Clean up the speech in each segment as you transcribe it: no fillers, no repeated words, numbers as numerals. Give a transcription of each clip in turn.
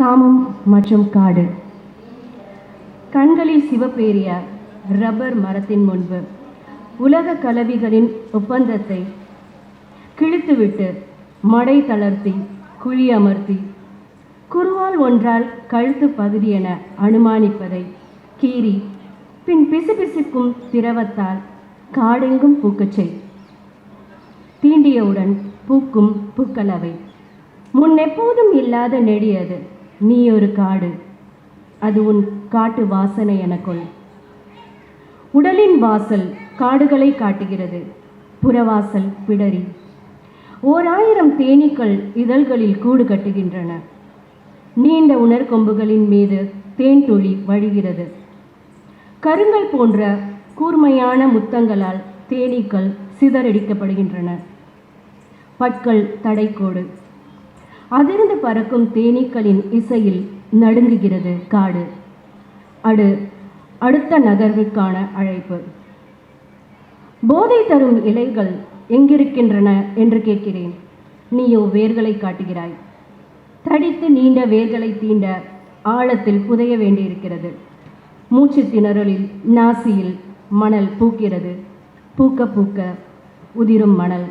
காமம் மற்றும் காடு. கண்களில் சிவப்பேறிய ரப்பர் மரத்தின் முன்பு உலக கலவிகளின் ஒப்பந்தத்தை கிழித்துவிட்டு மடை தளர்த்தி குழி அமர்த்தி குருவால் ஒன்றால் கழுத்து பகுதி என அனுமானிப்பதை கீறி பின் பிசுபிசுக்கும் திரவத்தால் காடெங்கும் பூக்கச்செய். தீண்டியவுடன் பூக்கும் பூக்களவை முன்னெப்போதும் இல்லாத நெடியது. நீ ஒரு காடு, அது உன் காட்டு வாசனை எனக்குள். உடலின் வாசல் காடுகளை காட்டுகிறது, புறவாசல் பிடரி. 1000 தேனீக்கள் இதழ்களில் கூடு கட்டுகின்றன. நீண்ட உணர்கொம்புகளின் மீது தேன் துளி வழிகிறது. கருங்கல் போன்ற கூர்மையான முத்தங்களால் தேனீக்கள் சிதறடிக்கப்படுகின்றன. பற்கள் தடைக்கோடு. அதிர்ந்து பறக்கும் தேனீக்களின் இசையில் நடுங்குகிறது காடு. அடுத்த நகர்வுக்கான அழைப்பு. போதை தரும் இலைகள் எங்கிருக்கின்றன என்று கேட்கிறேன். நீயோ வேர்களை காட்டுகிறாய். தடித்து நீண்ட வேர்களை தீண்ட ஆழத்தில் புதைய வேண்டியிருக்கிறது. மூச்சு திணறலில் நாசியில் மணல் பூக்கிறது. பூக்க பூக்க உதிரும் மணல்.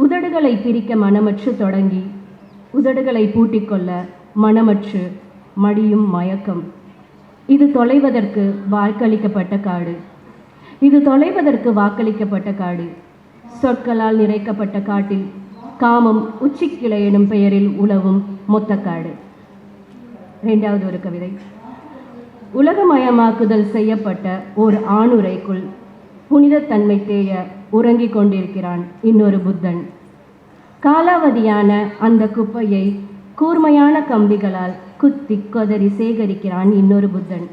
உதடுகளை பிரிக்க மனமற்று தொடங்கி உதடுகளை பூட்டிக்கொள்ள மனமற்று மடியும் மயக்கம். இது தொலைவதற்கு வாக்களிக்கப்பட்ட காடு. இது தொலைவதற்கு வாக்களிக்கப்பட்ட காடு. சொற்களால் நிறைக்கப்பட்ட காட்டில் காமம் உச்சிக்கிளை எனும் பெயரில் உலவும் மொத்தக்காடு. 2வது ஒரு கவிதை. உலகமயமாக்குதல் செய்யப்பட்ட ஓர் ஆணுரைக்குள் புனிதத்தன்மை தேய உறங்கிக் கொண்டிருக்கிறான் இன்னொரு புத்தன். காலாவதியான அந்த குப்பையை கூர்மையான கம்பிகளால் குத்தி கொதறி சேகரிக்கிறான் இன்னொரு புத்தன்.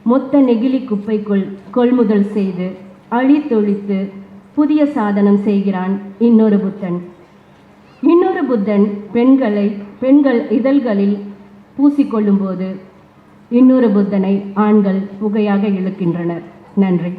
மொத்த நெகிழி குப்பைக்குள் கொள்முதல் செய்து அழித்தொழித்து புதிய சாதனம் செய்கிறான் இன்னொரு புத்தன். இன்னொரு புத்தன் பெண்கள் இதழ்களில் பூசிக்கொள்ளும் போது இன்னொரு புத்தனை ஆண்கள் புகையாக இழுக்கின்றனர். நன்றி.